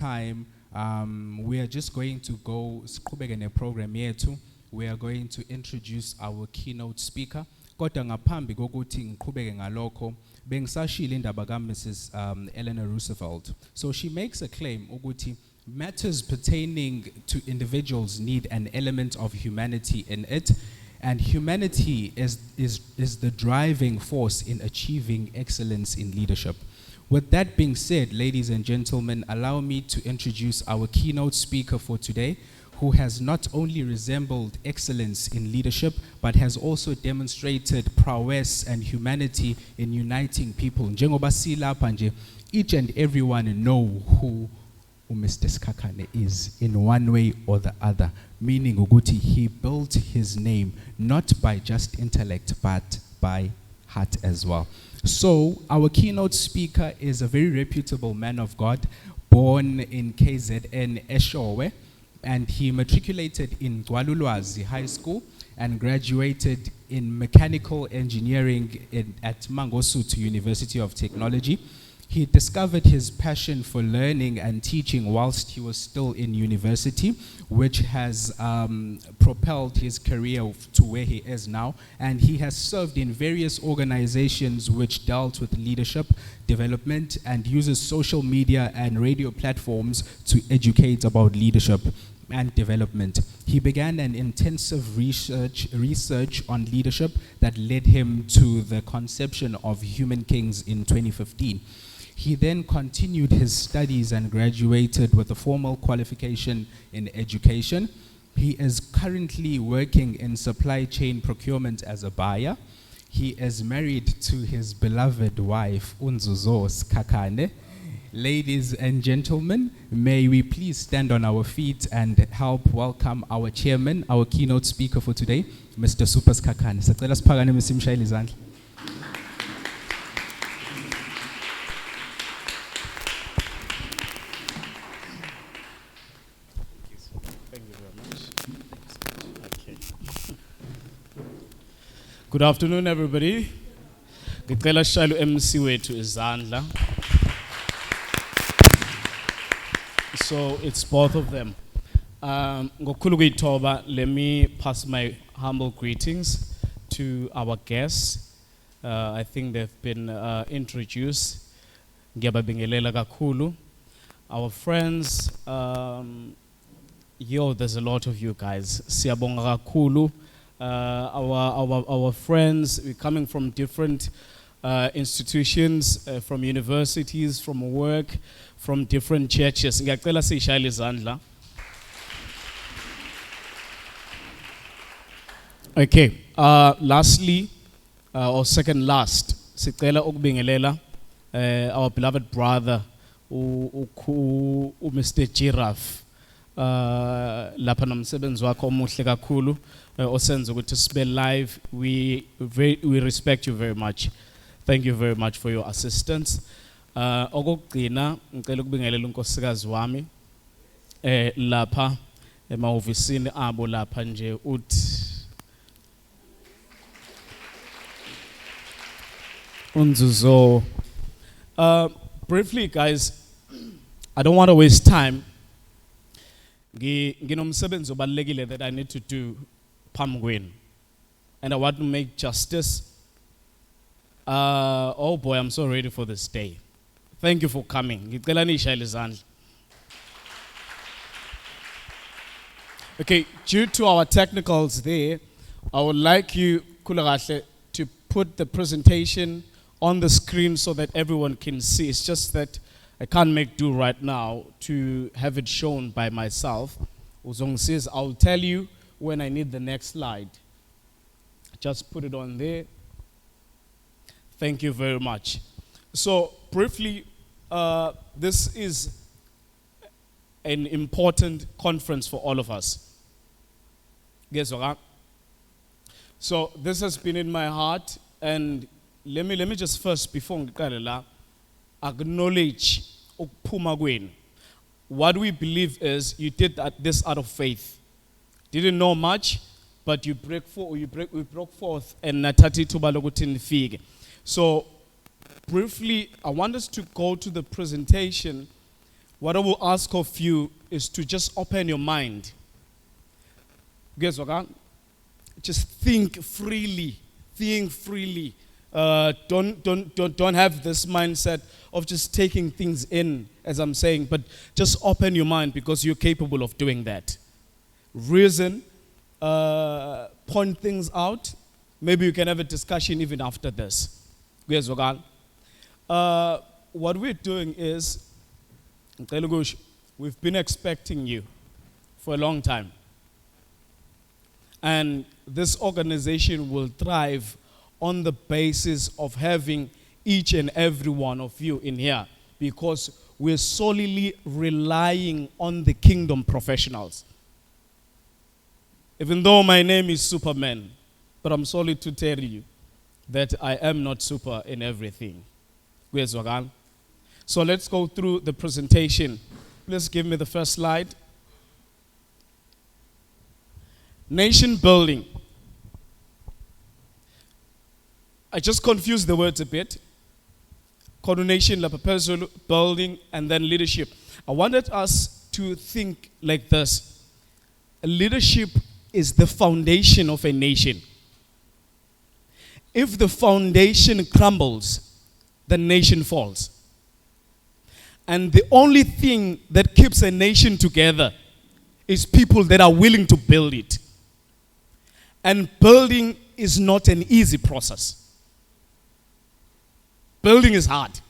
time, we are just going to go siqhubeke program yethu. We are going to introduce our keynote speaker. Kodwa ngaphambi kokuthi ngiqhubeke ngalokho bengisashila indaba Mrs. Eleanor Roosevelt. So she makes a claim ukuthi matters pertaining to individuals need an element of humanity in it, and humanity is the driving force in achieving excellence in leadership. With that being said, ladies and gentlemen, allow me to introduce our keynote speaker for today, who has not only resembled excellence in leadership, but has also demonstrated prowess and humanity in uniting people. Njengoba silapha nje, each and everyone know who Mr. Sikhakhane is in one way or the other, meaning ukuthi he built his name not by just intellect, but by heart as well. So our keynote speaker is a very reputable man of God, born in KZN Eshowe, and he matriculated in Gwalulwazi High School and graduated in mechanical engineering at Mangosuthu University of Technology. He discovered his passion for learning and teaching whilst he was still in university, which has propelled his career to where he is now. And he has served in various organizations which dealt with leadership, development, and uses social media and radio platforms to educate about leadership and development. He began an intensive research on leadership that led him to the conception of Human Kings in 2015. He then continued his studies and graduated with a formal qualification in education. He is currently working in supply chain procurement as a buyer. He is married to his beloved wife, Unzuzo Sikhakhane. Ladies and gentlemen, may we please stand on our feet and help welcome our chairman, our keynote speaker for today, Mr. Super Sikhakhane. Sacela siphakame simshayele izandla. Good afternoon, everybody. Ngicela sishayele MC wethu izandla. So it's both of them. Ngokukhulu kuyithoba, let me pass my humble greetings to our guests. I think they've been introduced. Ngiyababingelela kakhulu. Our friends, there's a lot of you guys. Siyabonga kakhulu. Our friends, we're coming from different institutions, from universities, from work, from different churches. Ngiyacela sishayele izandla. Okay, lastly, or second last, sicela ukubingelela our beloved brother, Mr. Giraffe. Lapha nomsebenzi wakho omuhle kakhulu osenza ukuthi sibe live. We respect you very much. Thank you very much for your assistance. Okugcina ngicela ukubingelela unkosikazi wami lapha emahhovisini abo lapha nje Unzuzo. Briefly guys, I don't want to waste time. Nginomsebenzi obalekile that I need to do phambi kwenu, and I want to make justice. Oh boy, I'm so ready for this day. Thank you for coming. Ngicela nishayele izandla. Okay, due to our technicals there, I would like you Kulagahle to put the presentation on the screen so that everyone can see. It's just that I can't make do right now to have it shown by myself. Uzong says, I'll tell you when I need the next slide. Just put it on there. Thank you very much. So briefly, this is an important conference for all of us. Guess what? So this has been in my heart, and let me just first, before ngikale acknowledge ukuphuma kwenu. What we believe is you did this out of faith. Didn't know much, but we broke forth and natati ithuba lokuthi nifike. So briefly, I want us to go to the presentation what I will ask of you is to just open your mind. Guess what? Just think freely. Think freely. Don't have this mindset of just taking things in, as I'm saying, but just open your mind because you're capable of doing that. Reason, point things out. Maybe you can have a discussion even after this. Guess what? What we're doing is, we've been expecting you for a long time. And this organization will thrive on the basis of having each and every one of you in here, because we're solely relying on the kingdom professionals. Even though my name is Superman, but I'm sorry to tell you that I am not super in everything. So let's go through the presentation. Please give me the first slide. Nation building. I just confused the words a bit. Coordination, building, and then leadership. I wanted us to think like this. Leadership is the foundation of a nation. If the foundation crumbles, the nation falls. And the only thing that keeps a nation together is people that are willing to build it. And building is not an easy process. Building is hard.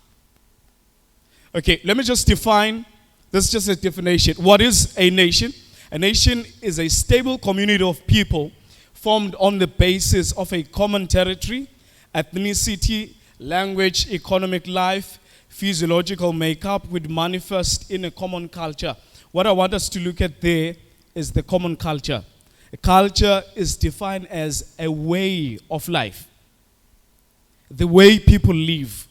Okay, let me just define. This is just a definition. What is a nation? A nation is a stable community of people formed on the basis of a common territory, ethnicity, language, economic life, physiological makeup, which manifest in a common culture. What I want us to look at there is the common culture. A culture is defined as a way of life, the way people live.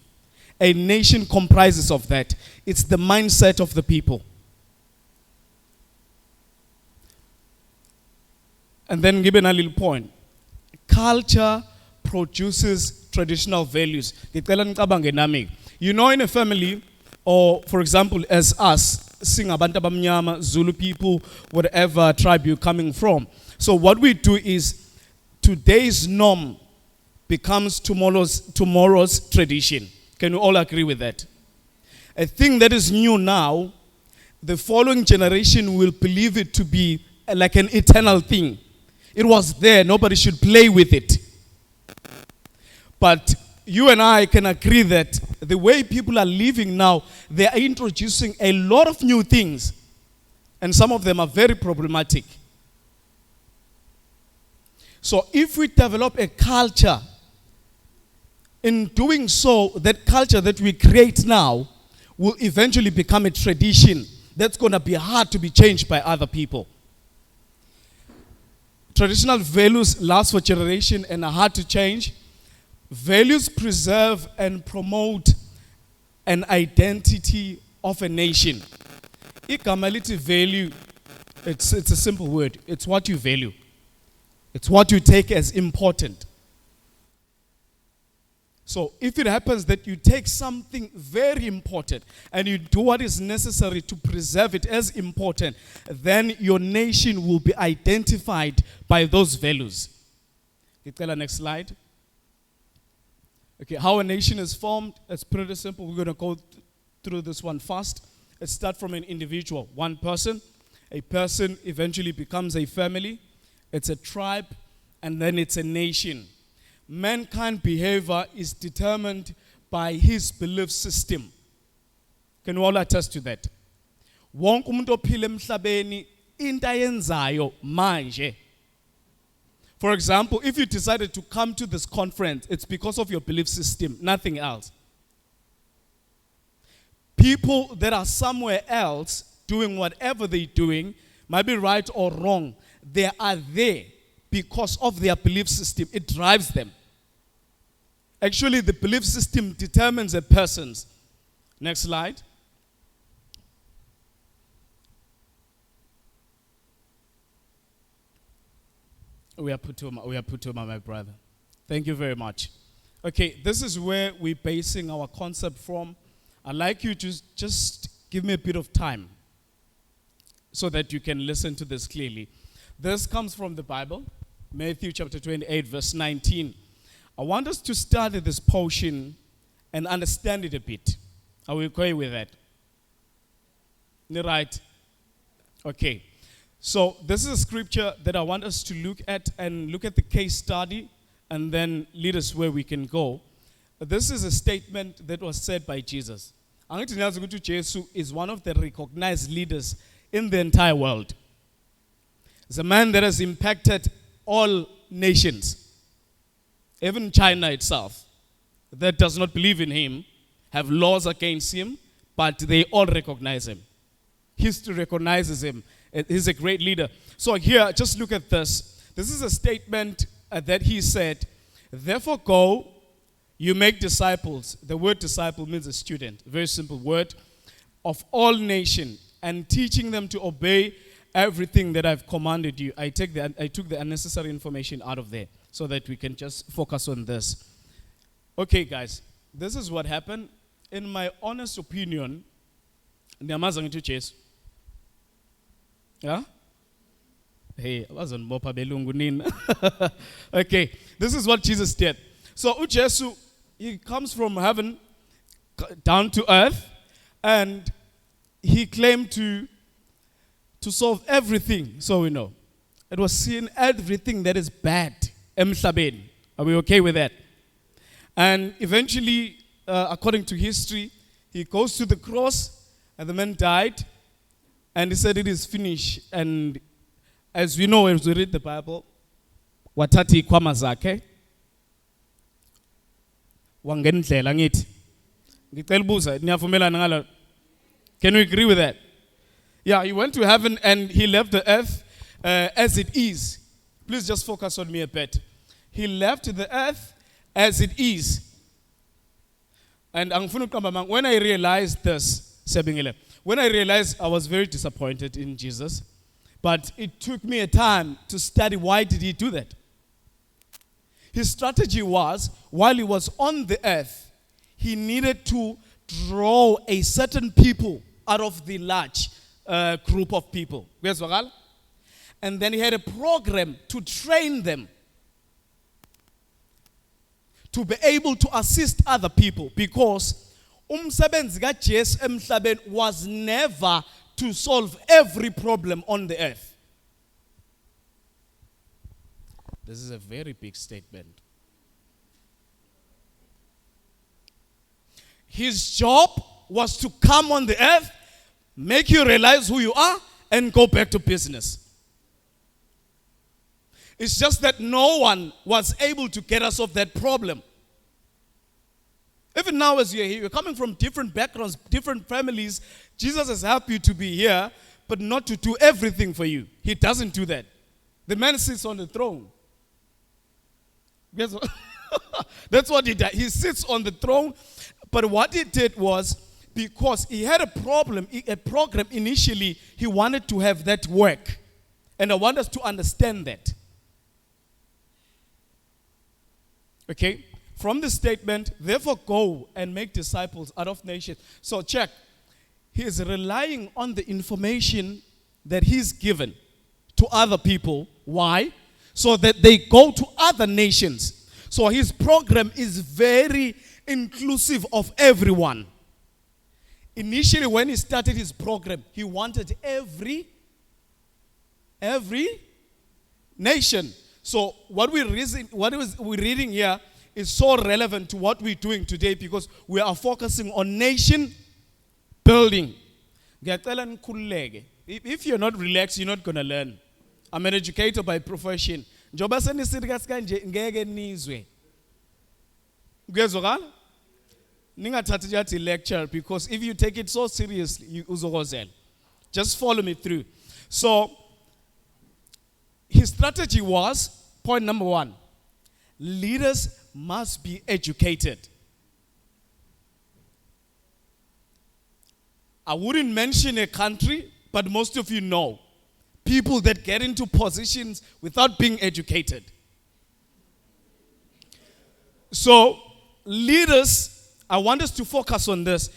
A nation comprises of that. It's the mindset of the people. And then given a little point, culture produces traditional values. You know, in a family, or for example, as us, Singabanta Bamnyama, Zulu people, whatever tribe you're coming from. So what we do is, today's norm becomes tomorrow's tradition. Can you all agree with that? A thing that is new now, the following generation will believe it to be like an eternal thing. It was there, nobody should play with it. But you and I can agree that the way people are living now, they are introducing a lot of new things, and some of them are very problematic. So if we develop a culture, in doing so, that culture that we create now will eventually become a tradition that's going to be hard to be changed by other people. Traditional values last for generation and are hard to change. Values preserve and promote an identity of a nation. Ikamaliti value, it's a simple word. It's what you value. It's what you take as important. So if it happens that you take something very important and you do what is necessary to preserve it as important, then your nation will be identified by those values. Next slide. Okay, how a nation is formed, it's pretty simple. We're going to go through this one fast. It starts from an individual, one person. A person eventually becomes a family. It's a tribe, and then it's a nation. Mankind behavior is determined by his belief system. Can you all attest to that? Wonke umuntu ophila emhlabeni into ayenzayo manje. For example, if you decided to come to this conference, it's because of your belief system, nothing else. People that are somewhere else doing whatever they're doing, might be right or wrong, they are there because of their belief system. It drives them. Actually, the belief system determines a person's. Next slide. We are Putoma, my brother. Thank you very much. Okay, this is where we're basing our concept from. I'd like you to just give me a bit of time so that you can listen to this clearly. This comes from the Bible, Matthew chapter 28, verse 19. I want us to study this portion and understand it a bit. Are we okay with that? Right? Okay. So this is a scripture that I want us to look at and look at the case study and then lead us where we can go. This is a statement that was said by Jesus. Angithi niyazi ukuthi uJesu is one of the recognized leaders in the entire world. He's a man that has impacted all nations, even China itself, that does not believe in him, have laws against him, but they all recognize him. History recognizes him. He's a great leader. So here, just look at this. This is a statement that he said, therefore go, you make disciples. The word disciple means a student. Very simple word. Of all nations, and teaching them to obey everything that I've commanded you. I took the unnecessary information out of there so that we can just focus on this. Okay, guys, this is what happened. In my honest opinion, ndiyamazi ngithi uJesu. Yeah? Hey, I wasn't mopa belungu nina. Okay, this is what Jesus did. So uJesu, he comes from heaven down to earth, and he claimed to solve everything. So we know it was seeing everything that is bad emhlabeni. Are we okay with that? And eventually, according to history, he goes to the cross, and the man died, and he said it is finished. And as we know, as we read the Bible, wathatha ikhwama zakhe wangendlela ngithi ngicela ubuza niyavumelana ngalo? Can we agree with that? Yeah, he went to heaven and he left the earth as it is. Please just focus on me a bit. He left the earth as it is. And when I realized this, when I realized I was very disappointed in Jesus, but it took me a time to study why did he do that. His strategy was, while he was on the earth, he needed to draw a certain people out of the large group of people. And then he had a program to train them to be able to assist other people, because umsebenzi kaJesu emhlabeni was never to solve every problem on the earth. This is a very big statement. His job was to come on the earth, make you realize who you are, and go back to business. It's just that no one was able to get us off that problem. Even now as you're here, you're coming from different backgrounds, different families. Jesus has helped you to be here, but not to do everything for you. He doesn't do that. The man sits on the throne. Guess what? That's what he did. He sits on the throne. But what he did was, because he had a program initially, he wanted to have that work. And I want us to understand that. Okay? From the statement, therefore go and make disciples out of nations. So check. He is relying on the information that he's given to other people. Why? So that they go to other nations. So his program is very inclusive of everyone. Initially, when he started his program, he wanted every nation. So what we're reading here is so relevant to what we're doing today, because we are focusing on nation building. If you're not relaxed, you're not going to learn. I'm an educator by profession. Njoba senisithi kanje ngeke nizwe. Ngezwakala? Ningathathi nje lecture, because if you take it so seriously, you uzokozela. Just follow me through. So his strategy was, point number 1, leaders must be educated. I wouldn't mention a country, but most of you know people that get into positions without being educated. So, leaders, I want us to focus on this.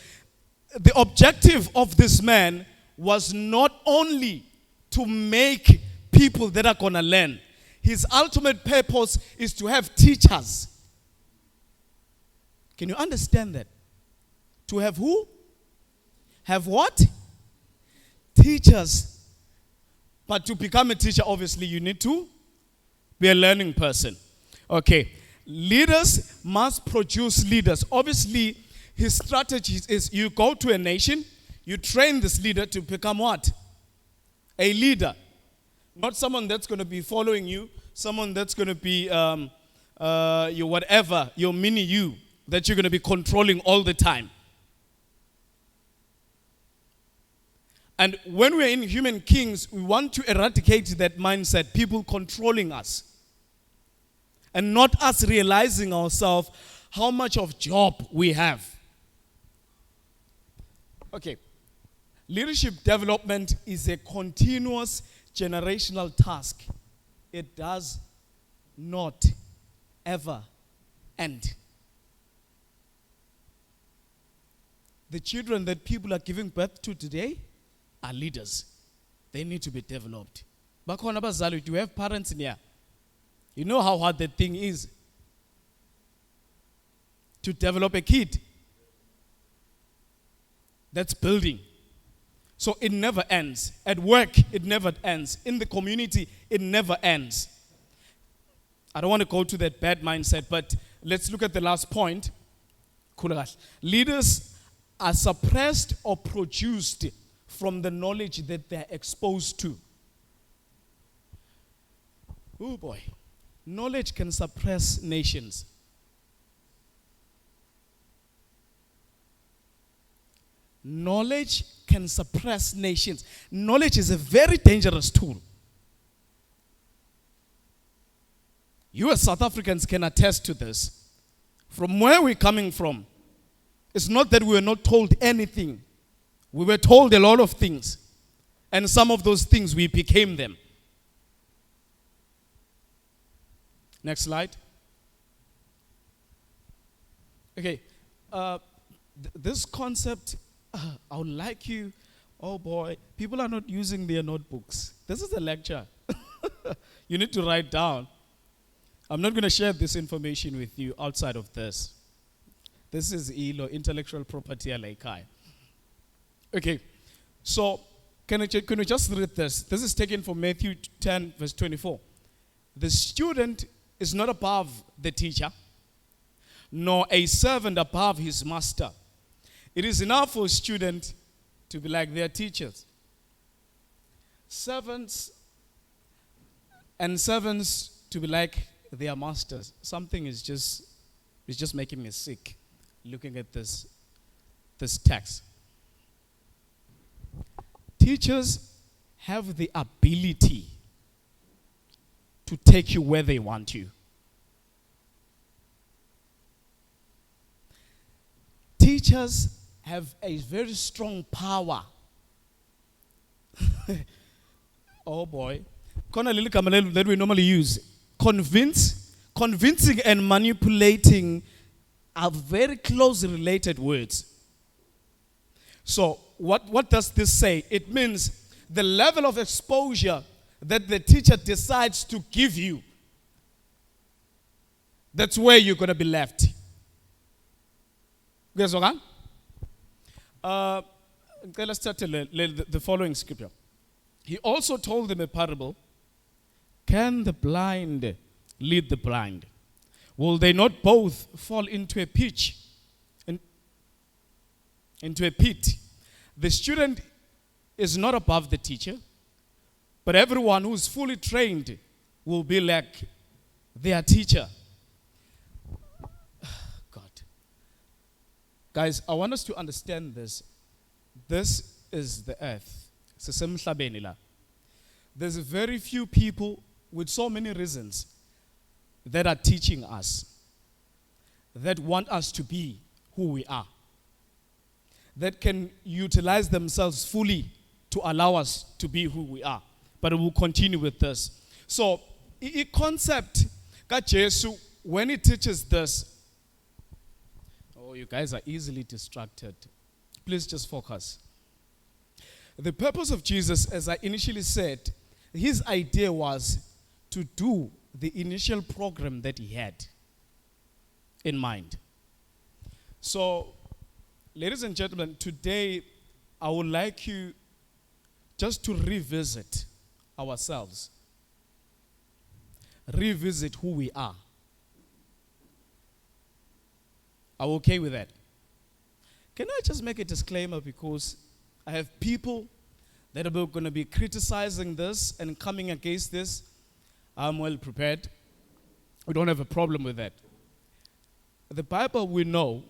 the objective of this man was not only to make people that are going to learn. His ultimate purpose is to have teachers. Can you understand that? To have who? Have what? Teachers. But to become a teacher, obviously, you need to be a learning person. Okay. Leaders must produce leaders. Obviously, his strategy is you go to a nation, you train this leader to become what? A leader. Not someone that's going to be following you, someone that's going to be your whatever, your mini you, that you're going to be controlling all the time. And when we're in Human Kings, we want to eradicate that mindset, people controlling us. And not us realizing ourselves how much of job we have. Okay. Leadership development is a continuous generational task. It does not ever end. The children that people are giving birth to today are leaders. They need to be developed. Bakhona abazali, do you have parents in here? You know how hard that thing is to develop a kid. That's building. So it never ends. At work, it never ends. In the community, it never ends. I don't want to go to that bad mindset, but let's look at the last point. Leaders are suppressed or produced from the knowledge that they're exposed to. Oh boy. Knowledge can suppress nations. Knowledge can suppress nations. Knowledge is a very dangerous tool. You as South Africans can attest to this. From where we're coming from, it's not that we were not told anything. We were told a lot of things. And some of those things, we became them. Next slide. Okay. This concept, I would like you, oh boy, people are not using their notebooks. This is a lecture. You need to write down. I'm not going to share this information with you outside of this. This is ILO, intellectual property alaikai. Okay. So, can you just read this? This is taken from Matthew 10, verse 24. The student is not above the teacher, nor a servant above his master. It is enough for a student to be like their teachers. Servants to be like their masters. Something is just making me sick looking at this text. Teachers have the ability to take you where they want you. Teachers have a very strong power. Oh boy. That we normally use. Convincing and manipulating are very closely related words. So, what does this say? It means the level of exposure that the teacher decides to give you, that's where you're going to be left. Guys, okay? Let's start the following scripture. He also told them a parable. Can the blind lead the blind? Will they not both fall into a pitch? Into a pit? The student is not above the teacher, but everyone who is fully trained will be like their teacher. God. Guys, I want us to understand this. This is the earth. There's very few people with so many reasons that are teaching us, that want us to be who we are, that can utilize themselves fully to allow us to be who we are. But we'll continue with this. So, the concept, Jesus, when he teaches this, oh, you guys are easily distracted. Please just focus. The purpose of Jesus, as I initially said, his idea was to do the initial program that he had in mind. So, ladies and gentlemen, today I would like you just to revisit ourselves. Revisit who we are. Are we okay with that? Can I just make a disclaimer, because I have people that are going to be criticizing this and coming against this. I'm well prepared. We don't have a problem with that. The Bible, we know,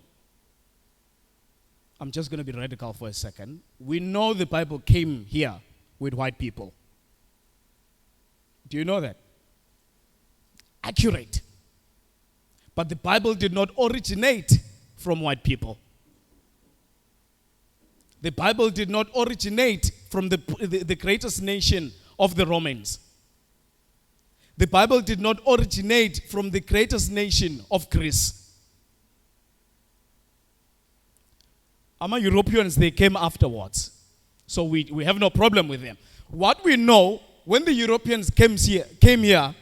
I'm just going to be radical for a second. We know the Bible came here with white people. Do you know that? Accurate. But the Bible did not originate from white people. The Bible did not originate from the greatest nation of the Romans. The Bible did not originate from the greatest nation of Greece. Europeans, they came afterwards. So we have no problem with them. What we know, when the Europeans came here,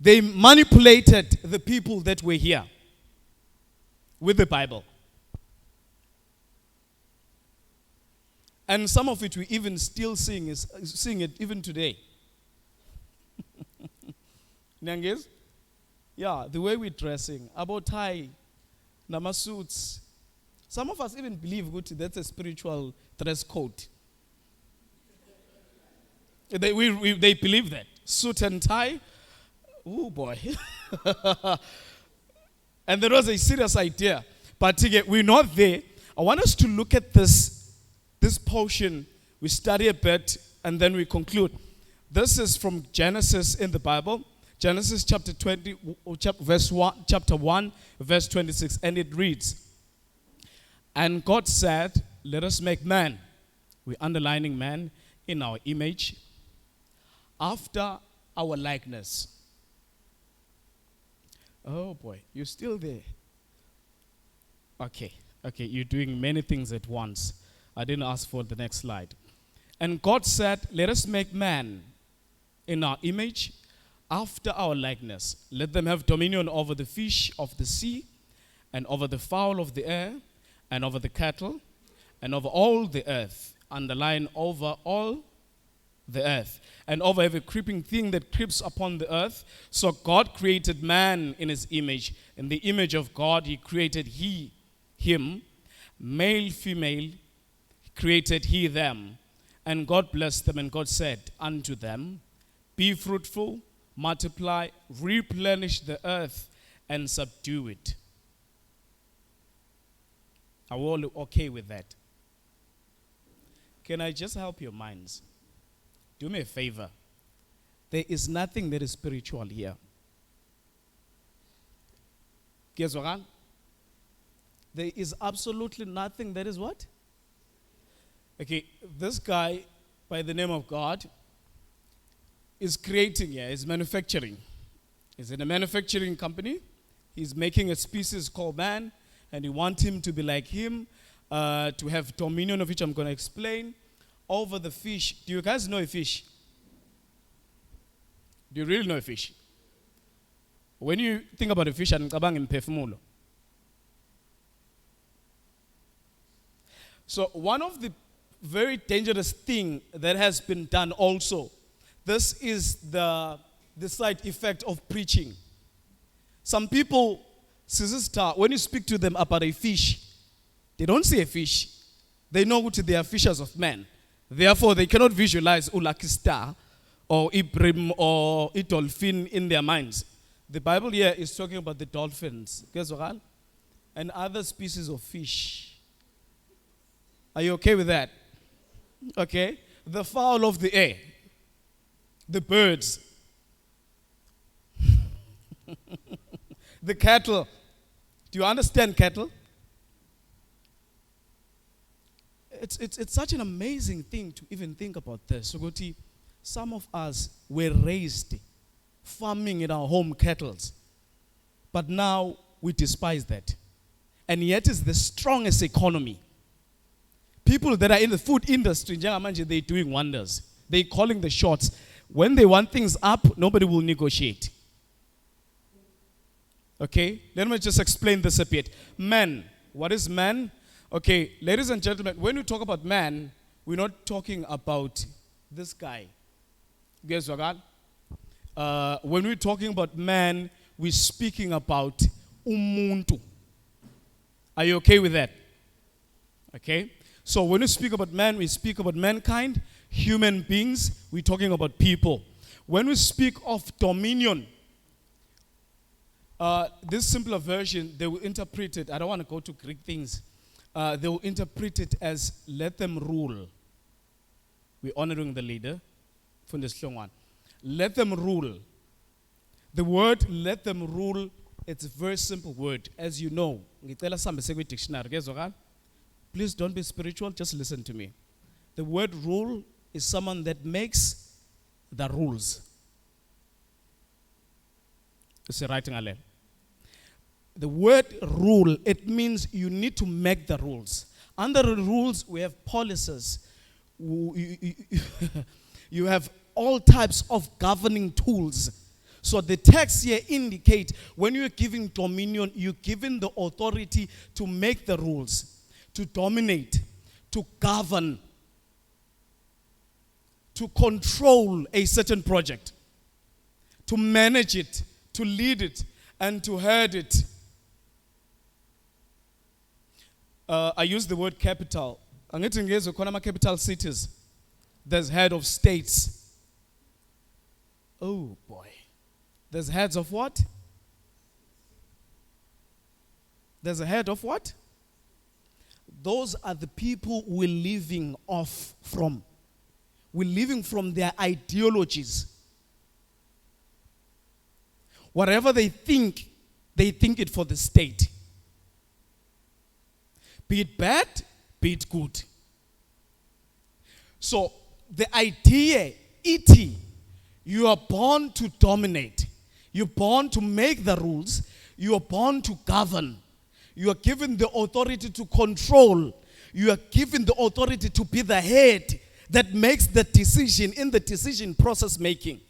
they manipulated the people that were here with the Bible. And some of it we even still sing it even today. Nyangez? Yeah, the way we're dressing, about tie, nama suits. Some of us even believe that's a spiritual dress code. They believe that. Suit and tie. Oh boy. And there was a serious idea. But again, we're not there. I want us to look at this portion. We study a bit and then we conclude. This is from Genesis in the Bible. Genesis chapter 1, verse 26. And it reads, and God said, let us make man. We're underlining man in our image, after our likeness. Oh boy, you're still there. Okay, you're doing many things at once. I didn't ask for the next slide. And God said, let us make man in our image, after our likeness. Let them have dominion over the fish of the sea, and over the fowl of the air, and over the cattle, and over all the earth. Underline, over all the earth, and over every creeping thing that creeps upon the earth. So God created man in his image. In the image of God, he created him. Male, female, created he them. And God blessed them, and God said unto them, be fruitful, multiply, replenish the earth, and subdue it. Are we all okay with that? Can I just help your minds? Do me a favor. There is nothing that is spiritual here. Guess what? There is absolutely nothing that is what? Okay, this guy by the name of God is creating here, is manufacturing. He's in a manufacturing company. He's making a species called man, and he wants him to be like him, to have dominion, of which I'm going to explain, over the fish. Do you guys know a fish? Do you really know a fish? When you think about a fish, I'm in perfume. So one of the very dangerous thing that has been done also, this is the side effect of preaching. Some people, sister, when you speak to them about a fish, they don't see a fish. They know what they are fishers of men. Therefore, they cannot visualize Lucky Star or Ibrahim or a dolphin in their minds. The Bible here is talking about the dolphins, and other species of fish. Are you okay with that? Okay. The fowl of the air, the birds, the cattle. Do you understand cattle? It's such an amazing thing to even think about this. So, some of us were raised farming in our home cattle, but now we despise that. And yet it's the strongest economy. people that are in the food industry, njengamanje, they're doing wonders. They're calling the shots. When they want things up, nobody will negotiate. Okay, let me just explain this a bit. Man, what is man? Okay, ladies and gentlemen, when we talk about man, we're not talking about this guy. Guess what? When we're talking about man, we're speaking about umuntu. Are you okay with that? Okay? So when we speak about man, we speak about mankind, human beings, we're talking about people. When we speak of dominion, this simpler version, they will interpret it, I don't want to go to Greek things, they will interpret it as let them rule. We're honoring the leader from this long one. Let them rule. The word let them rule, it's a very simple word. As you know, dictionary. Please don't be spiritual, just listen to me. The word rule is someone that makes the rules. It's writing a letter. The word rule, it means you need to make the rules. Under the rules, we have policies. You have all types of governing tools. So the text here indicate when you're giving dominion, you're given the authority to make the rules, to dominate, to govern, to control a certain project, to manage it, to lead it, and to head it. I use the word capital. Capital cities. There's head of states. Oh boy. There's heads of what? There's a head of what? Those are the people we're living off from. We're living from their ideologies. Whatever they think it for the state. Be it bad, be it good. So the idea, you are born to dominate. You're born to make the rules. You are born to govern. You are given the authority to control. You are given the authority to be the head that makes the decision in the decision process making.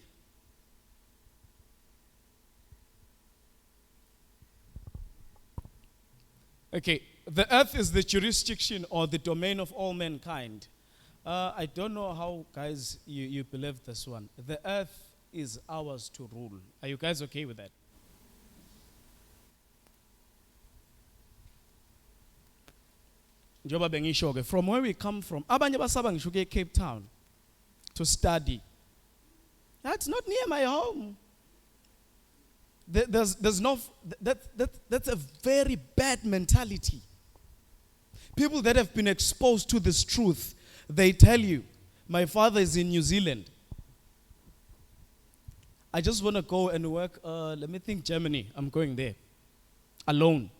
Okay, the earth is the jurisdiction or the domain of all mankind. I don't know how, guys, you believe this one. The earth is ours to rule. Are you guys okay with that? From where we come from, abanye basaba ngisho ke Cape Town to study. That's not near my home. There's no, that's a very bad mentality. People that have been exposed to this truth, they tell you, my father is in New Zealand. I just want to go and work, let me think, Germany. I'm going there, alone.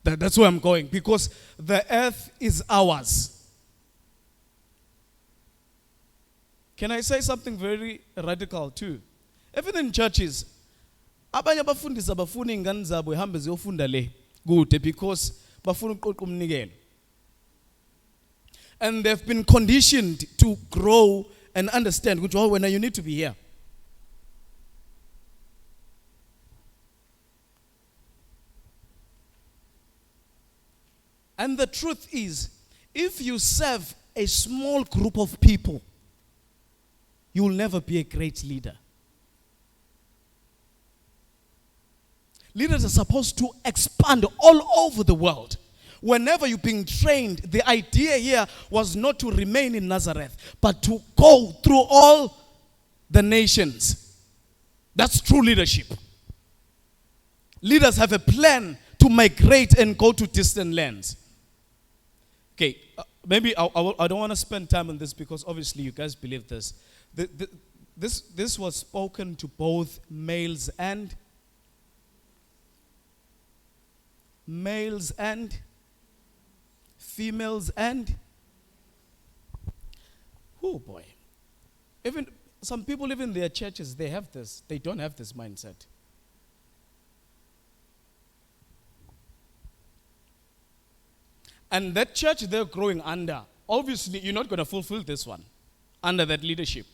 That's where I'm going, because the earth is ours. Can I say something very radical too? Even in churches, abanye abafundisi abafuna ingane zabo ihambe ziyofunda le kude because bafuna ukuqoqa umnikelo. And they've been conditioned to grow and understand which when you need to be here. And the truth is, if you serve a small group of people, you will never be a great leader. Leaders are supposed to expand all over the world. Whenever you're being trained, the idea here was not to remain in Nazareth, but to go through all the nations. That's true leadership. Leaders have a plan to migrate and go to distant lands. Okay, maybe I don't want to spend time on this because obviously you guys believe this. This was spoken to both males and females and oh boy. Even some people live in their churches, they have this. They don't have this mindset. And that church they're growing under, obviously you're not going to fulfill this one under that leadership.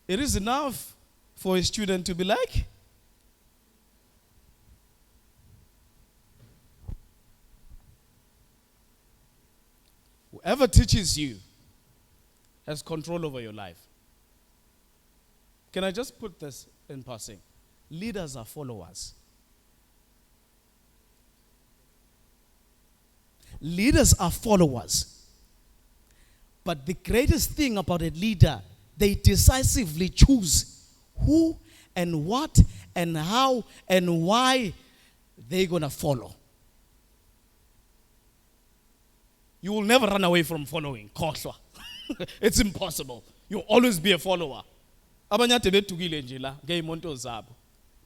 It is enough for a student to be like, whoever teaches you has control over your life. Can I just put this in passing? Leaders are followers. Leaders are followers. But the greatest thing about a leader, they decisively choose who and what and how and why they're going to follow. You will never run away from following. Khohlwa. It's impossible. You'll always be a follower. Abanye ade bethukile nje la ngey'monto zabo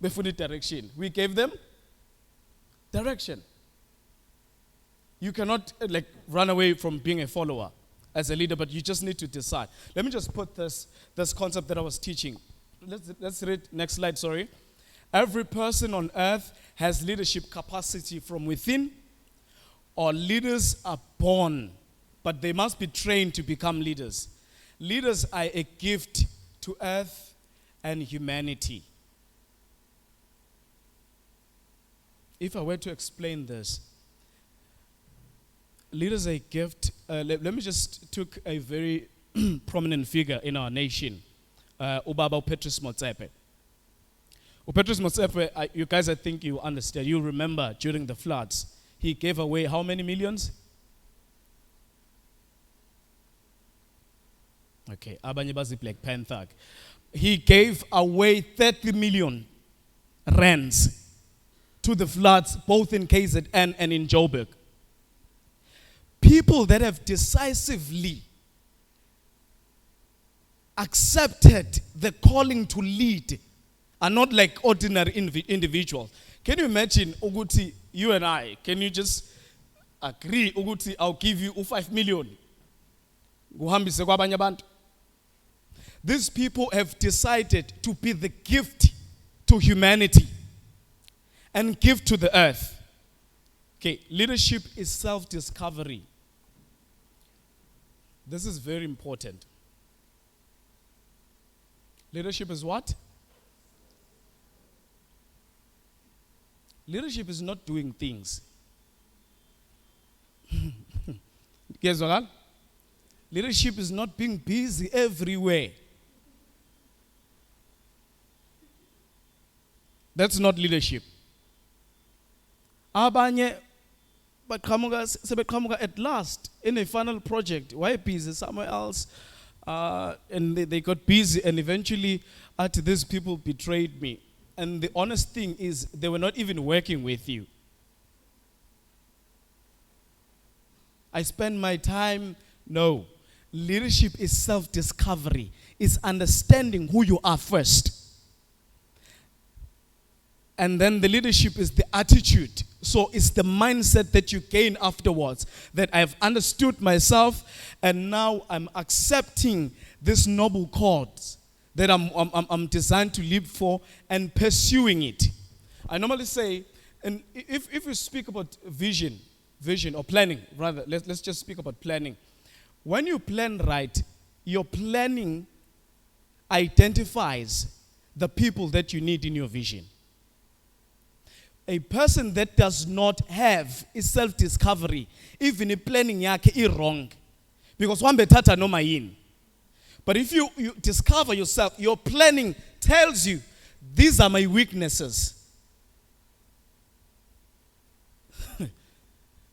befuna direction. We gave them direction. You cannot run away from being a follower as a leader, but you just need to decide. Let me just put this concept that I was teaching. Let's read next slide, sorry. Every person on earth has leadership capacity from within, or leaders are born, but they must be trained to become leaders. Leaders are a gift to earth and humanity. If I were to explain this, leaders are a gift. Let me just took a very prominent figure in our nation, Ubaba Petrus Motsepe. Petrus Motsepe, you guys, I think you understand. You remember during the floods, he gave away how many millions? Okay, abanye bazi Black Panther. He gave away 30 million rands to the floods, both in KZN and in Joburg. People that have decisively accepted the calling to lead are not like ordinary individuals. Can you imagine, Uguti, you and I, can you just agree, Uguti, I'll give you 5 million? Guhambise kwabanye abantu. These people have decided to be the gift to humanity and give to the earth. Okay, leadership is self-discovery. This is very important. Leadership is what? Leadership is not doing things. Guess what? Leadership is not being busy everywhere. That's not leadership. Abanye sebeqhamuka at last in a final project. Why busy somewhere else? And they got busy, and eventually these people betrayed me. And the honest thing is, they were not even working with you. I spend my time. No. Leadership is self-discovery. It's understanding who you are first. And then the leadership is the attitude. So it's the mindset that you gain afterwards, that I've understood myself and now I'm accepting this noble cause that I'm designed to live for and pursuing it. I normally say, and if you speak about vision or planning, rather, let's just speak about planning. When you plan right, your planning identifies the people that you need in your vision. A person that does not have a self-discovery, even in planning yake is wrong. Because one betata no mayin. But if you discover yourself, your planning tells you, these are my weaknesses.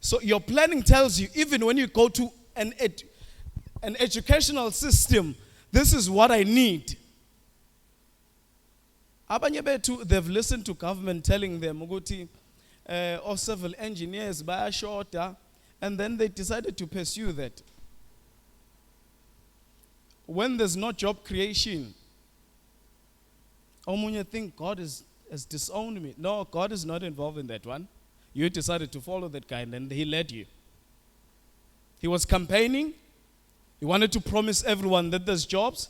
So your planning tells you, even when you go to an educational system, this is what I need. Abanye bethu, they've listened to government telling them, ukuthi, civil engineers bayashota, and then they decided to pursue that. When there's no job creation, omunye think God has disowned me. No, God is not involved in that one. You decided to follow that guy, and then he led you. He was campaigning. He wanted to promise everyone that there's jobs,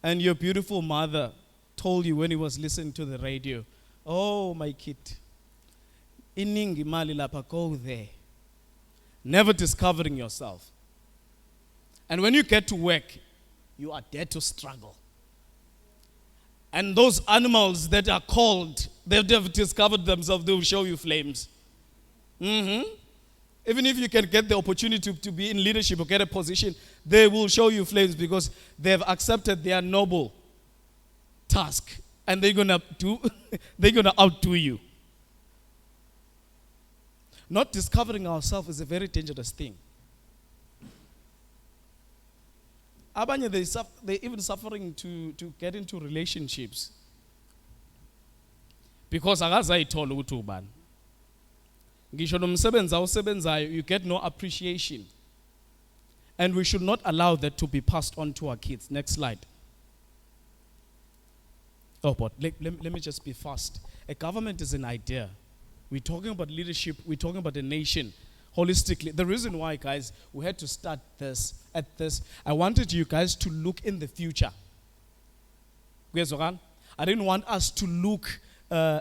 and your beautiful mother told you when he was listening to the radio, oh, my kid, iningi mali lapha, go there. Never discovering yourself. And when you get to work, you are there to struggle. And those animals that are called, they've discovered themselves, they will show you flames. Even if you can get the opportunity to be in leadership or get a position, they will show you flames because they have accepted their noble task. And they're gonna outdo you. Not discovering ourselves is a very dangerous thing. Abanye, they're even suffering to get into relationships. Because akazayithola ukuthi ubani. Ngisho nomsebenzi awusebenzayo, you get no appreciation. And we should not allow that to be passed on to our kids. Next slide. Oh, but let me just be fast. A government is an idea. We're talking about leadership. We're talking about a nation holistically. The reason why, guys, we had to start this at this, I wanted you guys to look in the future. I didn't want us to look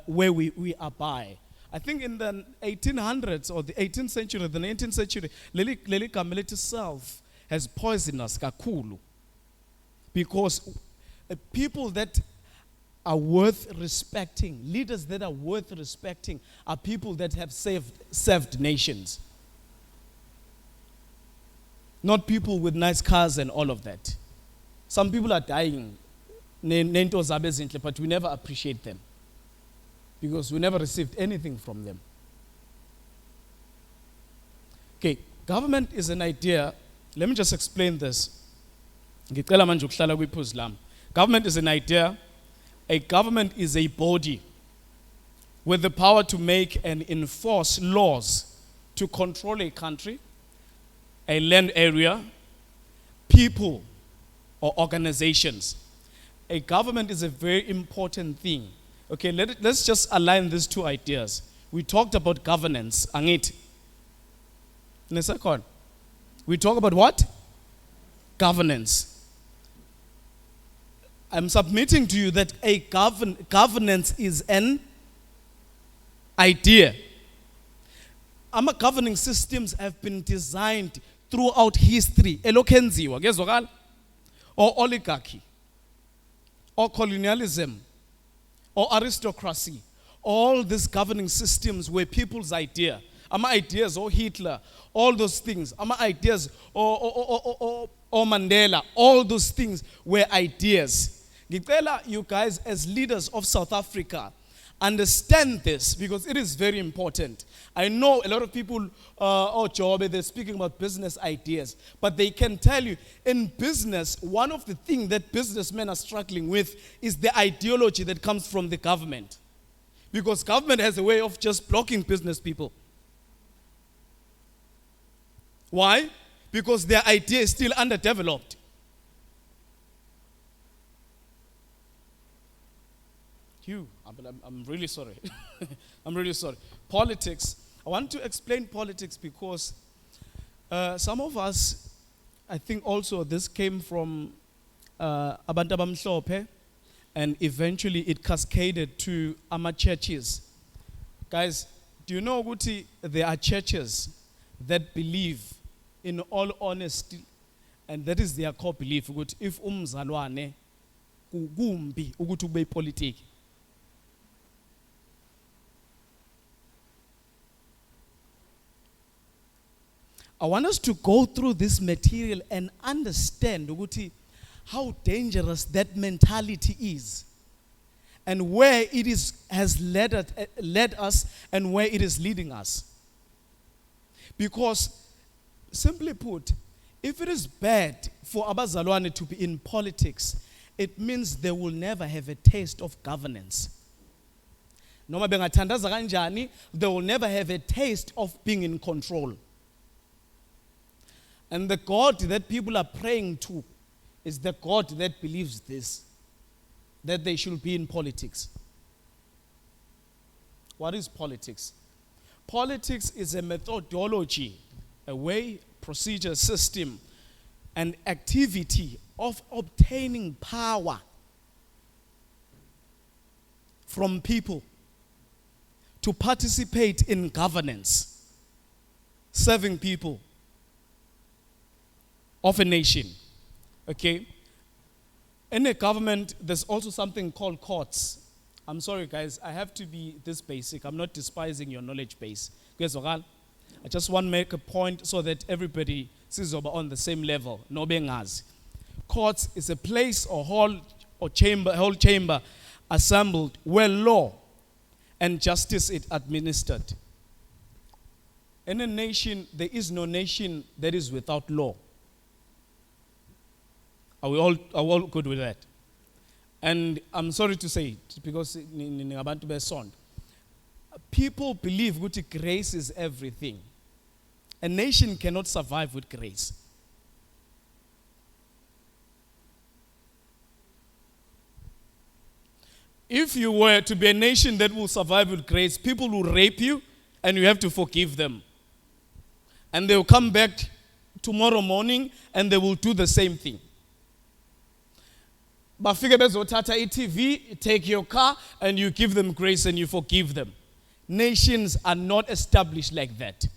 where we are by. I think in the 1800s or the 18th century, the 19th century, leli gama lethi self has poisoned us kakhulu. Because people that are worth respecting, leaders that are worth respecting, are people that have served nations. Not people with nice cars and all of that. Some people are dying, but we never appreciate them because we never received anything from them. Okay, government is an idea. Let me just explain this. Government is an idea. A government is a body with the power to make and enforce laws to control a country, a land area, people, or organizations. A government is a very important thing. Okay, let's just align these two ideas. We talked about governance. Angit. We talk about what? Governance. I'm submitting to you that a governance is an idea. Our governing systems have been designed throughout history. Or oligarchy, or colonialism, or aristocracy. All these governing systems were people's idea. Our ideas, or Hitler, all those things. Our ideas, or Mandela, all those things were ideas. You guys, as leaders of South Africa, understand this because it is very important. I know a lot of people, they're speaking about business ideas, but they can tell you in business, one of the things that businessmen are struggling with is the ideology that comes from the government. Because government has a way of just blocking business people. Why? Because their idea is still underdeveloped. I'm really sorry. I'm really sorry. Politics. I want to explain politics because some of us, I think also this came from abantu abamhlophe, and eventually it cascaded to our churches. Guys, do you know ukuthi there are churches that believe in all honesty, and that is their core belief, ukuthi if umzalwane kumbi ukuthi ube politiki. I want us to go through this material and understand how dangerous that mentality is and where it has led us and where it is leading us. Because, simply put, if it is bad for abazalwane to be in politics, it means they will never have a taste of governance. Noma bengathandaza kanjani, they will never have a taste of being in control. And the God that people are praying to is the God that believes this, that they should be in politics. What is politics? Politics is a methodology, a way, procedure, system, and activity of obtaining power from people to participate in governance, serving people of a nation. Okay? In a government, there's also something called courts. I'm sorry, guys, I have to be this basic. I'm not despising your knowledge base. I just want to make a point so that everybody is on the same level. No bengazi. Courts is a place or hall or chamber, whole chamber assembled where law and justice is administered. In a nation, there is no nation that is without law. Are we all good with that? And I'm sorry to say it, because people believe that grace is everything. A nation cannot survive with grace. If you were to be a nation that will survive with grace, people will rape you and you have to forgive them. And they will come back tomorrow morning and they will do the same thing. Bafike bezothatha iTV, take your car, and you give them grace and you forgive them. Nations are not established like that.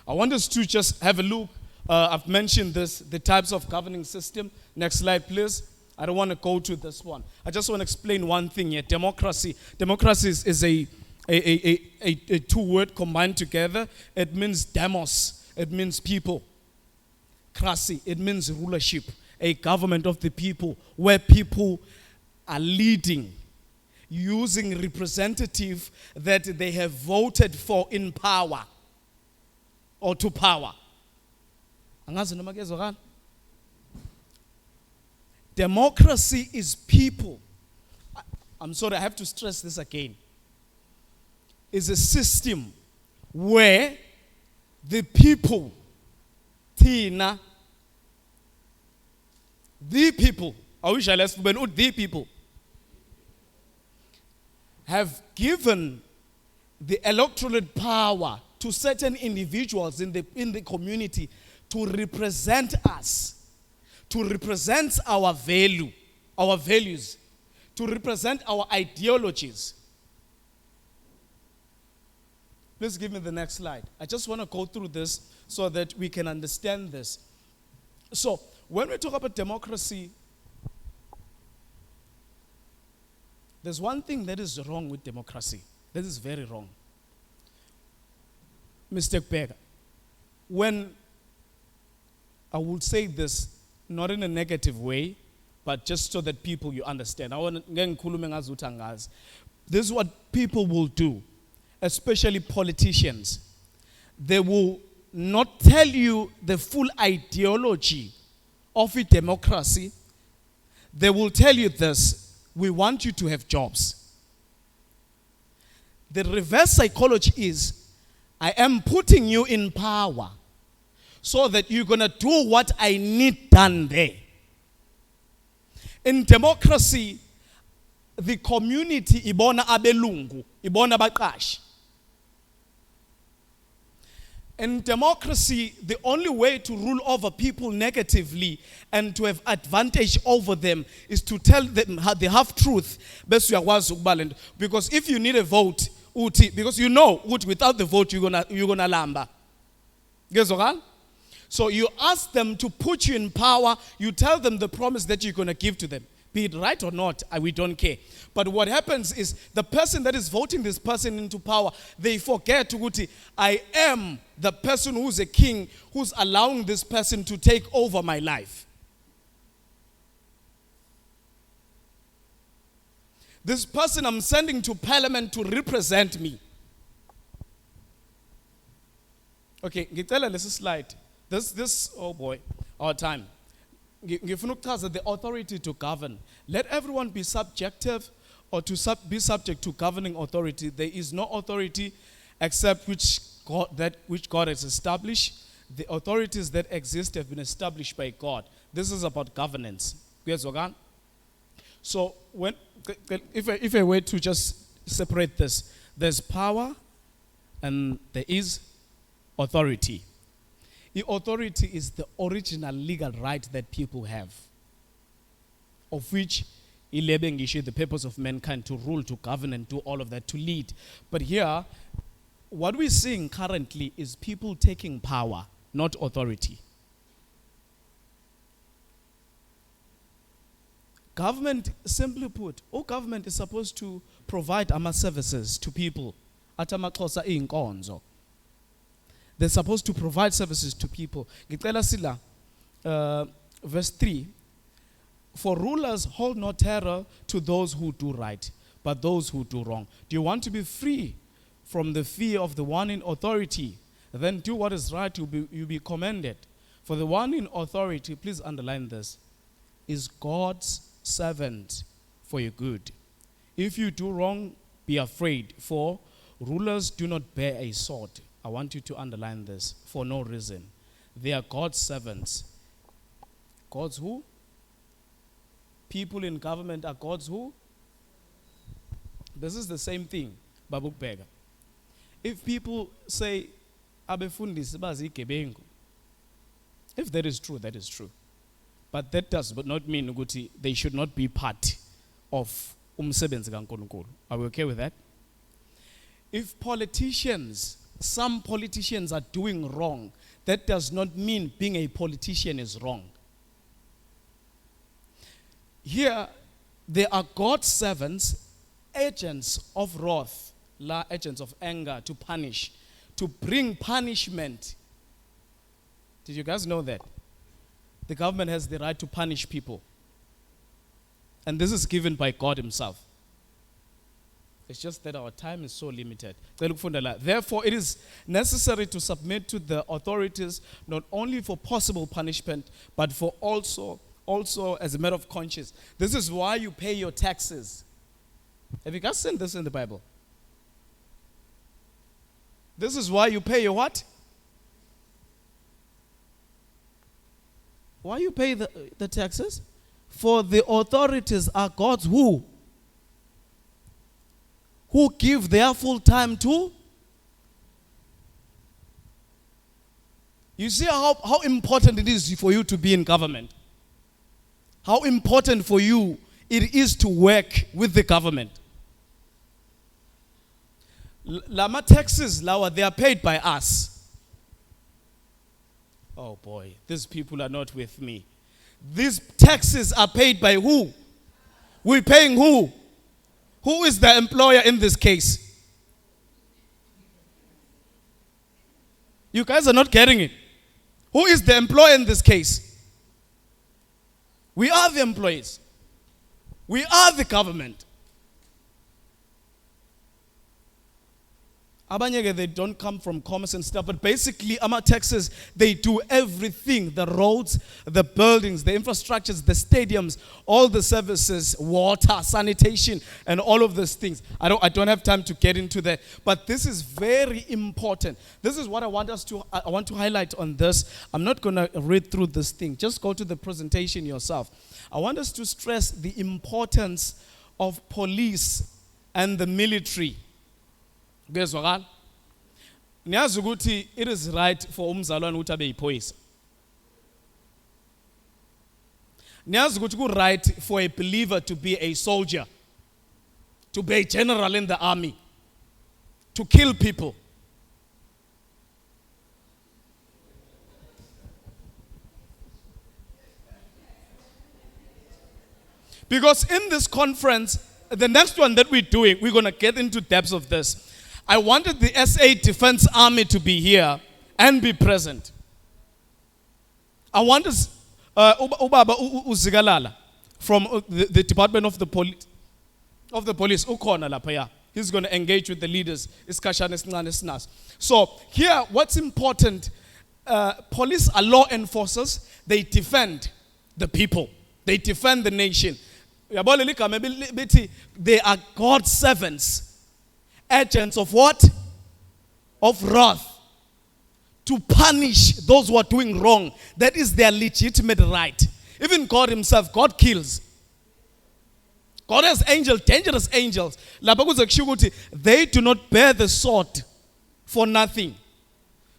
I want us to just have a look. I've mentioned this, the types of governing system. Next slide, please. I don't want to go to this one. I just want to explain one thing here. Democracy. Democracy is a two-word combined together. It means demos. It means people. Krasi. It means rulership. A government of the people where people are leading using representative that they have voted for in power or to power. Democracy is people. I'm sorry, I have to stress this again. Is a system where the people, Tina, the people, the people have given the electoral power to certain individuals in the community to represent us, to represent our values, to represent our ideologies. Please give me the next slide. I just want to go through this so that we can understand this. So, when we talk about democracy, there's one thing that is wrong with democracy. That is very wrong. Mr. Berger, when I will say this, not in a negative way, but just so that people you understand. This is what people will do, especially politicians. They will not tell you the full ideology of a democracy. They will tell you this: we want you to have jobs. The reverse psychology is, I am putting you in power so that you're going to do what I need done there. In democracy, the community ibona abelungu, ibona baqashi. In democracy, the only way to rule over people negatively and to have advantage over them is to tell them the half truth. Because if you need a vote, because you know without the vote you're gonna lamba. So you ask them to put you in power. You tell them the promise that you're gonna give to them. Be it right or not, we don't care. But what happens is the person that is voting this person into power, they forget to I am the person who's a king, who's allowing this person to take over my life. This person I'm sending to parliament to represent me. Okay, ngicela lesi slide. This, oh boy, our time. The authority to govern. Let everyone be subjective or to be subject to governing authority. There is no authority except which God has established. The authorities that exist have been established by God. This is about governance. So if I were to just separate this, there's power and there is authority. The authority is the original legal right that people have, of which 11 ngisho the purpose of mankind to rule, to govern, and do all of that, to lead. But here, what we're seeing currently is people taking power, not authority. Government, simply put, all government is supposed to provide services to people. They're supposed to provide services to people. Verse 3, for rulers hold no terror to those who do right, but those who do wrong. Do you want to be free from the fear of the one in authority? Then do what is right, you'll be commended. For the one in authority, please underline this, is God's servant for your good. If you do wrong, be afraid, for rulers do not bear a sword. I want you to underline this for no reason. They are God's servants. God's who? People in government are God's who? This is the same thing, Babuk Bega. If people say, if that is true, that is true. But that does not mean they should not be part of umsebenzi kaNkulunkulu. Are we okay with that? If some politicians are doing wrong, that does not mean being a politician is wrong. Here, there are God's servants, agents of wrath, agents of anger, to punish, to bring punishment. Did you guys know that? The government has the right to punish people. And this is given by God himself. It's just that our time is so limited. Therefore, it is necessary to submit to the authorities not only for possible punishment, but for also as a matter of conscience. This is why you pay your taxes. Have you guys seen this in the Bible? This is why you pay your what? Why you pay the taxes? For the authorities are God's who? Who give their full time to? You see how important it is for you to be in government. How important for you it is to work with the government. Lama taxes, they are paid by us. Oh boy, these people are not with me. These taxes are paid by who? We're paying who? Who is the employer in this case? You guys are not getting it. Who is the employer in this case? We are the employees. We are the government. Abanyege, they don't come from commerce and stuff, but basically, taxes, they do everything. The roads, the buildings, the infrastructures, the stadiums, all the services, water, sanitation, and all of those things. I don't have time to get into that, but this is very important. This is what I want to highlight on this. I'm not going to read through this thing. Just go to the presentation yourself. I want us to stress the importance of police and the military. It is right for umzalwane ukuthi abe yiphoyisa. Niyazi ukuthi ku right for a believer to be a soldier, to be a general in the army, to kill people. Because in this conference, the next one that we're doing, we're going to get into depths of this. I wanted the SA Defense Army to be here and be present. I wanted Ubaba Uzigalala from the Department of the Police. He's going to engage with the leaders. So here, what's important, police are law enforcers. They defend the people. They defend the nation. They are God's servants. Agents of what? Of wrath. To punish those who are doing wrong. That is their legitimate right. Even God himself, God kills. God has angels, dangerous angels. They do not bear the sword for nothing.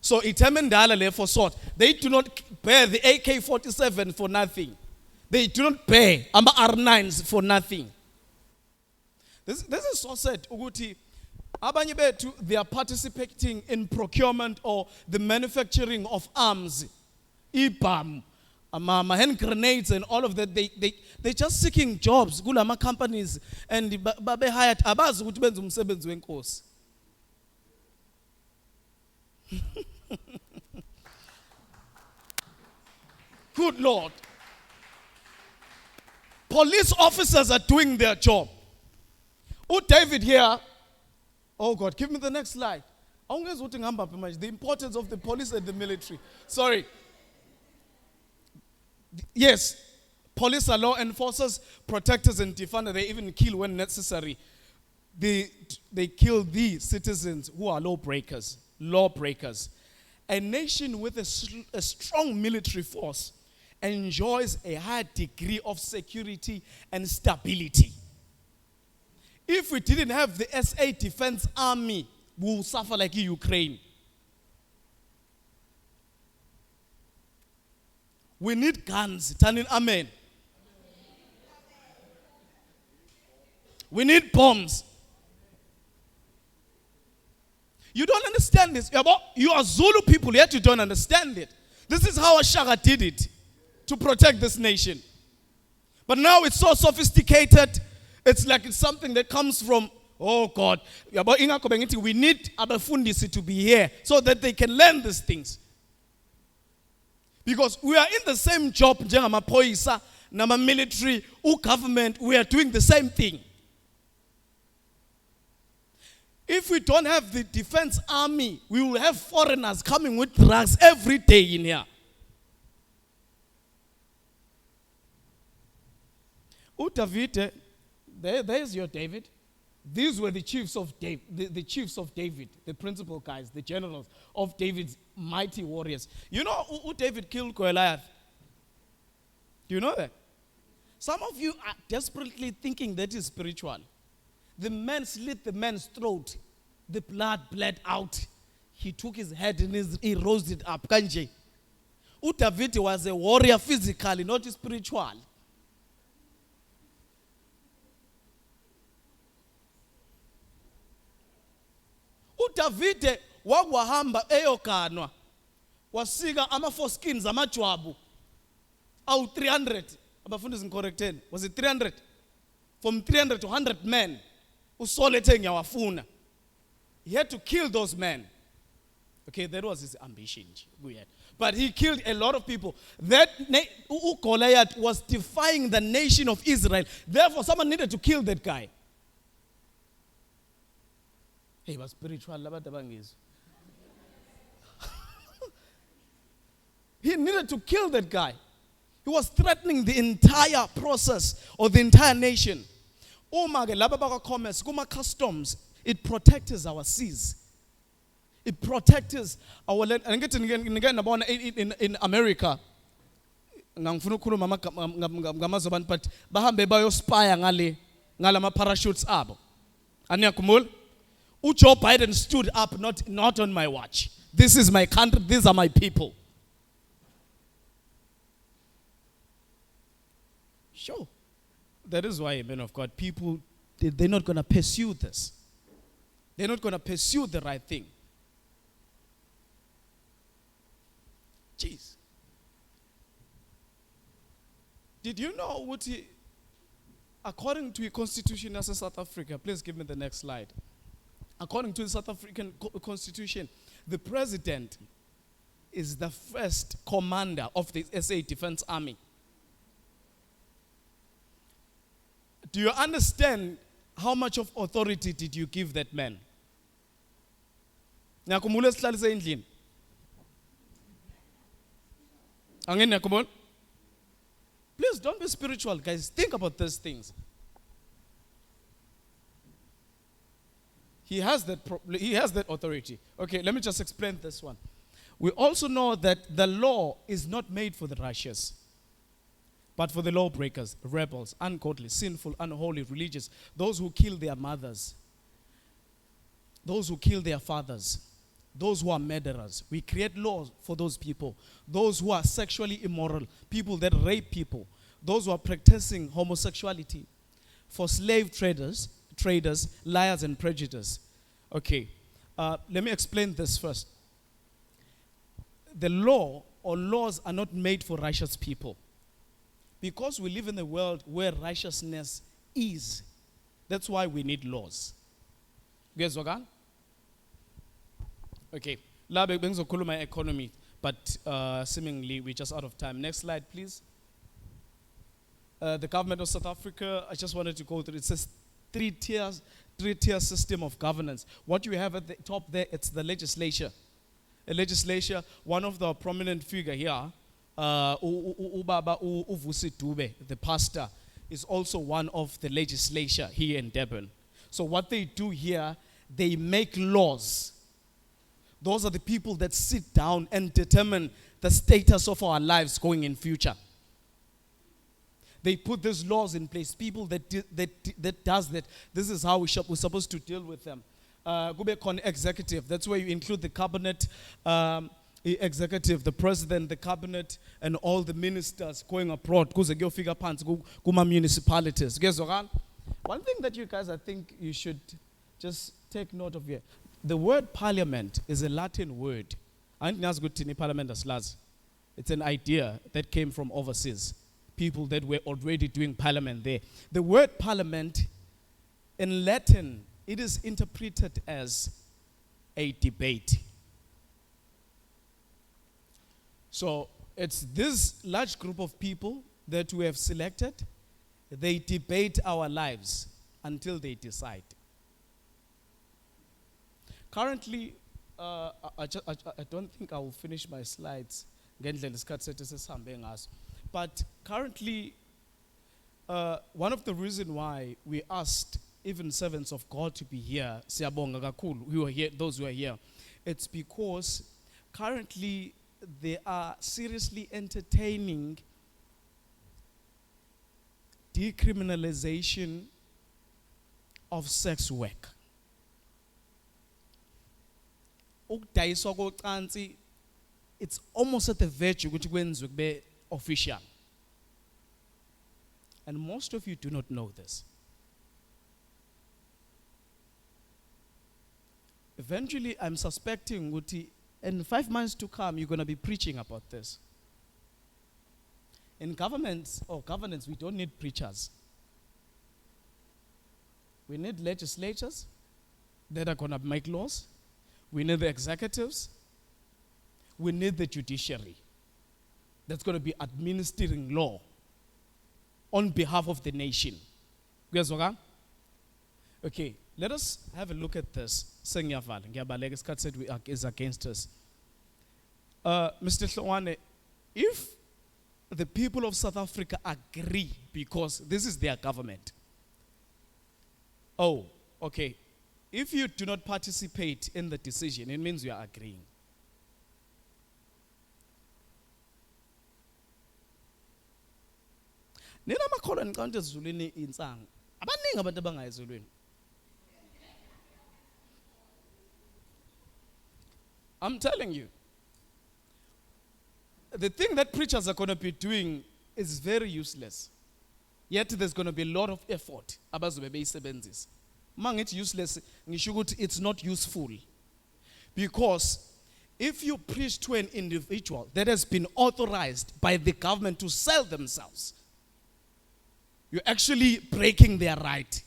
So itemendala for sword. They do not bear the AK-47 for nothing. They do not pay R9s for nothing. This is so sad. Uguti, abanye bethu, they are participating in procurement or the manufacturing of arms, IBAM, hand grenades and all of that. They're just seeking jobs. Kulama companies and babe hired abazi ukuthi benze umsebenzi wenkosi. Good Lord. Police officers are doing their job. Oh, David here. Oh God, give me the next slide. The importance of the police and the military. Sorry. Yes, police are law enforcers, protectors, and defenders. They even kill when necessary. They kill the citizens who are lawbreakers. A nation with a strong military force enjoys a high degree of security and stability. If we didn't have the SA Defense Army, we would suffer like Ukraine. We need guns. Turning amen. We need bombs. You don't understand this. You are Zulu people, yet you don't understand it. This is how Ashaka did it to protect this nation. But now it's so sophisticated. It's like it's something that comes from, oh God. We need abafundisi to be here so that they can learn these things. Because we are in the same job, njengamapoisa, nama military, government, we are doing the same thing. If we don't have the defense army, we will have foreigners coming with drugs every day in here. David, there's your David. These were the chiefs of David, the chiefs of David, the principal guys, the generals of David's mighty warriors. You know who David killed Goliath? Do you know that? Some of you are desperately thinking that is spiritual. The man slit the man's throat. The blood bled out. He took his head and he rose it up. Kanje. David was a warrior physically, not spiritual. David wagwahamba eyokanwa wasika ama-foreskins amajwabu awu 300 abafundisi ngicorrecteni. Was it 300? From 300 to 100 men usolethe ngiyawafuna. He had to kill those men. Okay, that was his ambition. But he killed a lot of people. That Goliath was defying the nation of Israel. Therefore, someone needed to kill that guy. He was spiritual. He needed to kill that guy. He was threatening the entire process or the entire nation. Commerce, customs, it protects our seas. It protects our land. And in America, but bahambe bayospire ngale parachutes abo. Aniyakumul? Joe Biden stood up, not on my watch. This is my country, these are my people. Sure. That is why, men of God, people, they're not going to pursue this. They're not going to pursue the right thing. Jeez. Did you know what according to the constitution as a South Africa, please give me the next slide. According to the South African constitution, the president is the first commander of the SA Defense Army. Do you understand how much of authority did you give that man? Please don't be spiritual, guys. Think about these things. He has that authority. Okay, let me just explain this one. We also know that the law is not made for the righteous, but for the lawbreakers, rebels, ungodly, sinful, unholy, religious, those who kill their mothers, those who kill their fathers, those who are murderers. We create laws for those people, those who are sexually immoral, people that rape people, those who are practicing homosexuality, for slave traders, liars and prejudice. Okay, let me explain this first. The law or laws are not made for righteous people. Because we live in a world where righteousness is, that's why we need laws. Guys, okay. La bengizokhuluma economy, but seemingly we're just out of time. Next slide, please. The government of South Africa, I just wanted to go through. It says three-tier system of governance. What you have at the top there, it's the legislature. A legislature, one of the prominent figure here, Ubaba Uvusi Dube, the pastor, is also one of the legislature here in Durban. So what they do here, they make laws. Those are the people that sit down and determine the status of our lives going in future. They put these laws in place. People that does that. This is how we're supposed to deal with them. Kube executive. That's where you include the cabinet, executive, the president, the cabinet, and all the ministers going abroad. Kuze kuyofika phansi kuma municipalities. One thing that you guys, I think you should just take note of here. The word parliament is a Latin word. It's an idea that came from overseas. People that were already doing parliament there. The word parliament in Latin, it is interpreted as a debate. So it's this large group of people that we have selected. They debate our lives until they decide. Currently, I don't think I will finish my slides. But currently, one of the reasons why we asked even servants of God to be here, those who are here, it's because currently they are seriously entertaining decriminalization of sex work. It's almost at the verge which wins would be official. And most of you do not know this. Eventually, I'm suspecting in 5 months to come, you're going to be preaching about this. In governments or governance, we don't need preachers. We need legislatures that are going to make laws. We need the executives. We need the judiciary that's going to be administering law on behalf of the nation. Okay, let us have a look at this. Is against us. Mr. Hlongwane, if the people of South Africa agree, because this is their government. Oh, okay. If you do not participate in the decision, it means you are agreeing. Nina makholwa ngicabanga ezulwini insanga. Abaningi abantu abangayizulwini. I'm telling you. The thing that preachers are going to be doing is very useless. Yet there's going to be a lot of effort abazobe beyisebenzisa. Mangithi useless, ngisho ukuthi it's not useful. Because if you preach to an individual that has been authorized by the government to sell themselves, you're actually breaking their right.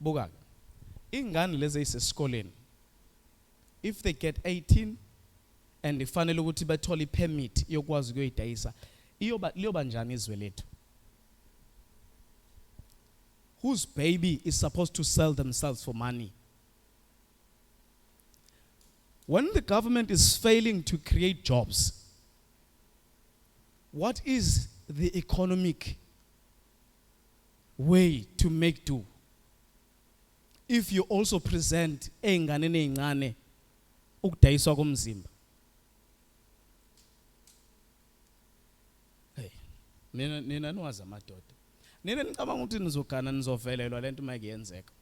Buga, ingane lezi esesikoleni, if they get 18 and ifanele ukuthi bathole permit yokwazi ukuyidayisa, liyoba njani izwe lethu? Whose baby is supposed to sell themselves for money? When the government is failing to create jobs, what is the economic way to make do? If you also present ey'nganeni ey'ncane ukudayiswa komzimba. Hey, nina nwazi amadoda. Nina nicabanga ukuthi nizogana nizovelelwa lento mayiyenzeka.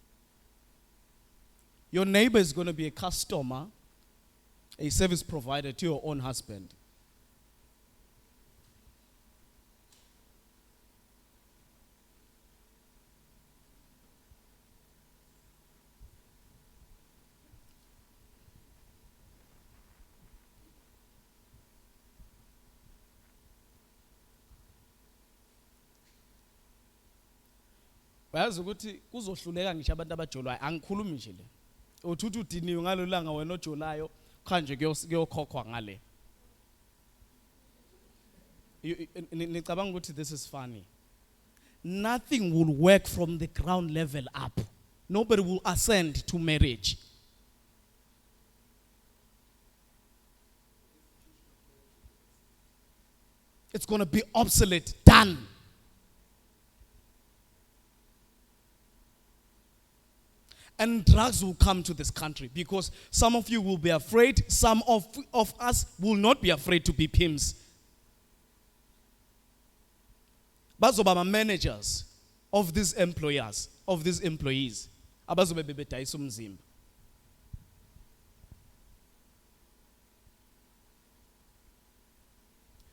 Your neighbor is going to be a customer, a service provider to your own husband. bayazi ukuthi kuzohluleka ngisho abantu abajolayo angikhulumi nje le uthuthi udiniwe ngalolanga wena ojolayo khanje kuyokhokhwa ngale nicabanga ukuthi this is funny. Nothing will work from the ground level up. Nobody will ascend to marriage. It's going to be obsolete, done. And drugs will come to this country because some of you will be afraid, some of us will not be afraid to be pimps. Bazoba managers of these employers, of these employees. Abazobe bebedayisa umzimba.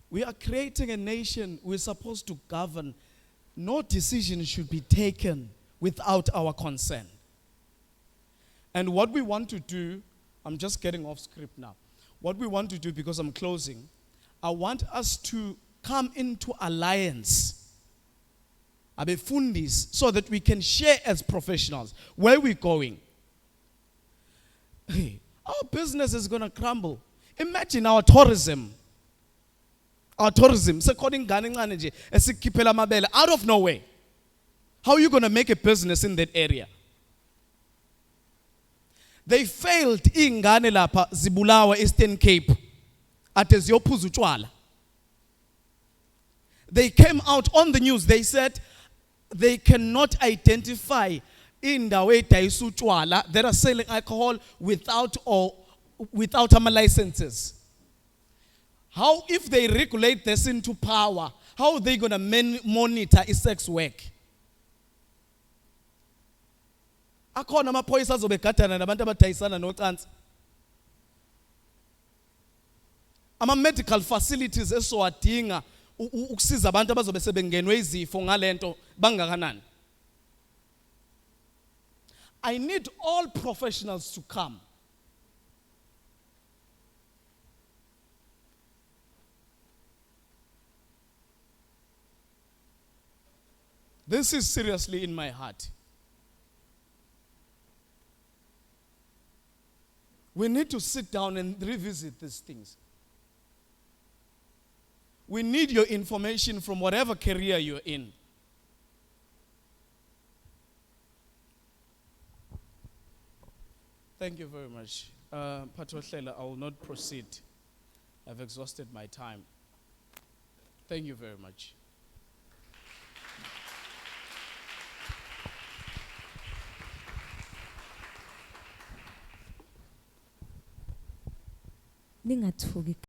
We are creating a nation we're supposed to govern. No decision should be taken without our consent. And what we want to do, I'm just getting off script now. What we want to do, because I'm closing, I want us to come into alliance. Abefundis, so that we can share as professionals where we're going. Hey, our business is going to crumble. Imagine our tourism. Our tourism, according to out of nowhere. How are you going to make a business in that area? They failed in Ghana lapa Zibulawa Eastern Cape at Eziyophuza utshwala. They came out on the news. They said they cannot identify indawo edayisa utshwala that are selling alcohol without licenses. How, if they regulate this into power, how are they going to monitor sex work? Akhona amaphoyisa azobegadana nabantu abadayisana nocansi. Ama-medical facilities esowadinga ukusiza abantu abazobe sebengenwe izifo ngalento bangakanani. I need all professionals to come. This is seriously in my heart. We need to sit down and revisit these things. We need your information from whatever career you're in. Thank you very much. Patwahlela, I will not proceed. I've exhausted my time. Thank you very much. Ningathuki